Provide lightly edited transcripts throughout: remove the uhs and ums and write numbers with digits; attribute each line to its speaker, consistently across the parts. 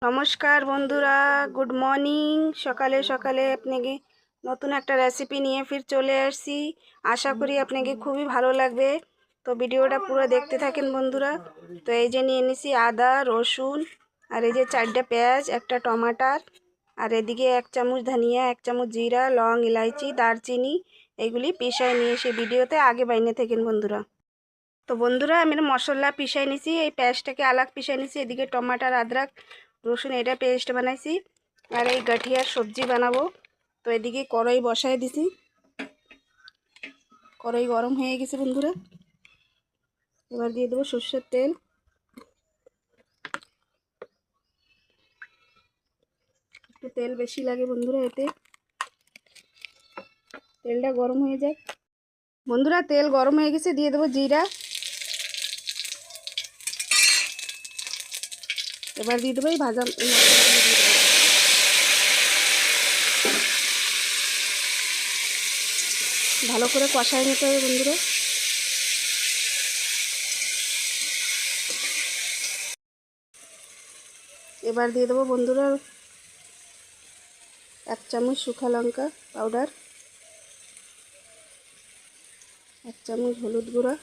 Speaker 1: নমস্কার বন্ধুরা, good morning. সকালে সকালে আপনাকে নতুন একটা রেসিপি নিয়ে ফির চলে আসছি। আশা করি আপনাকে খুবই ভালো লাগবে। তো ভিডিওটা পুরো দেখতে থাকেন বন্ধুরা। তো এই যে নিয়ে নিছি আদা, রসুন, আর এই যে 4টা পেঁয়াজ, একটা টমাটার, আর এদিকে 1 চামচ ধনিয়া, 1 চামচ জিরা, লং, ইলাইচি, দারচিনি, এইগুলি পিষাই নিয়ে এসে ভিডিওতে আগে বাইনে থাকেন বন্ধুরা। তো বন্ধুরা আমি মশলা পিষাই নিছি, এই পেঁয়াজটাকে আলাগ পিষাই নিছি। এদিকে টমাটার, আদরক, রসুন এটা পেস্ট বানাইছি। আর এই গাঠিয়ার সবজি বানাবো। তো এদিকে কড়াই বসাই দিছি। কড়াই গরম হয়ে গেছে বন্ধুরা। এবার দিয়ে দেবো সর্ষের তেল। একটু তেল বেশি লাগে বন্ধুরা এতে। তেলটা গরম হয়ে যায় বন্ধুরা। তেল গরম হয়ে গেছে, দিয়ে দেবো জিরা। এবার দিয়ে দেবো এই ভাজা ভালো করে কষায় নিতে হবে বন্ধুরা। এবার দিয়ে দেবো বন্ধুরা 1 চামচ শুকনো লঙ্কা পাউডার, 1 চামচ হলুদ গুঁড়া,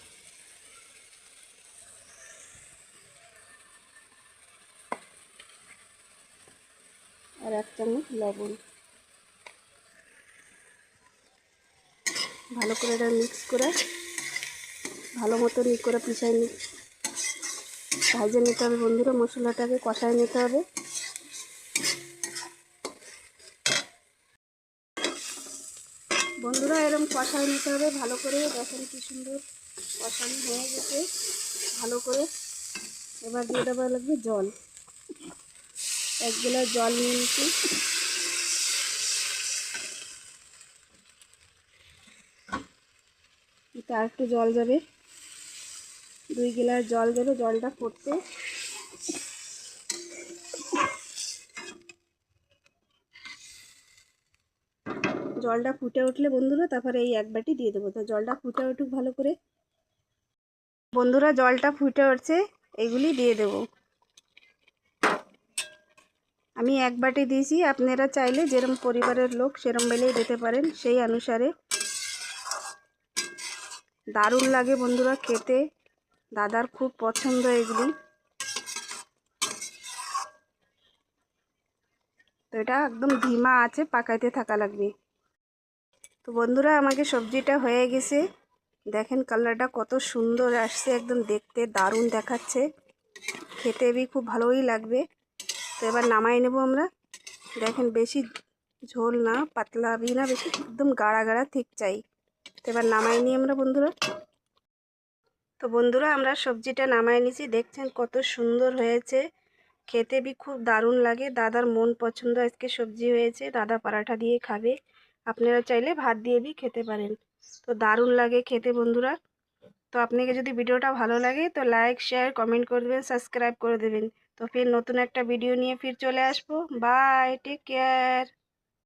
Speaker 1: আর 1 চামচ লবণ। ভালো করে এটা মিক্স করে ভালো মতো করে পিষাই ভাজে নিতে হবে বন্ধুরা। মশলাটাকে কষায় নিতে হবে। বন্ধুরা এরকম কষায় নিতে হবে ভালো করে। দেখেন কি সুন্দর কষানো হয়ে গেছে ভালো করে। এবার দিয়ে দেওয়া লাগবে জল। 1 গ্লাস জল নিয়ে নিচ্ছি। এতে আর একটু জল যাবে, 2 গ্লাস জল দেবে। জলটা ফুটতে জলটা ফুটে উঠলে বন্ধুরা তারপরে এই 1 বাটি দিয়ে দেবো। তো জলটা ফুটে উঠুক ভালো করে বন্ধুরা। জলটা ফুটে উঠছে, এগুলি দিয়ে দেব। আমি 1 বাটি দিয়েছি, আপনারা চাইলে যেরকম পরিবারের লোক সেরকম বেলেই দিতে পারেন, সেই অনুসারে। দারুণ লাগে বন্ধুরা খেতে, দাদার খুব পছন্দ এগুলি। তো এটা একদম ধিমা আছে পাকাইতে থাকা লাগবে। তো বন্ধুরা আমাকে সবজিটা হয়ে গেছে। দেখেন কালারটা কত সুন্দর আসছে, একদম দেখতে দারুণ দেখাচ্ছে, খেতে भी খুব ভালোই লাগবে। তো এবার নামাই নেব আমরা। দেখেন বেশি ঝোল না, পাতলা भी না, বেশি একদম গাঢ়া গাঢ়া ঠিক চাই। তো এবার নামাই নিই আমরা বন্ধুরা। তো বন্ধুরা আমরা সবজিটা নামাই নিয়েছি, দেখছেন কত সুন্দর হয়েছে, খেতে भी খুব দারুণ লাগে। দাদার মন পছন্দ আজকে সবজি হয়েছে, দাদা পরাঠা দিয়ে খাবে। আপনারা চাইলে ভাত দিয়ে भी খেতে পারেন। তো দারুণ লাগে খেতে বন্ধুরা। তো আপনাকে যদি ভিডিওটা ভালো লাগে তো লাইক, শেয়ার, কমেন্ট করে দেবেন, সাবস্ক্রাইব করে দেবেন। তো ফির নতুন একটা ভিডিও নিয়ে ফির চলে আসবো। Bye, take care.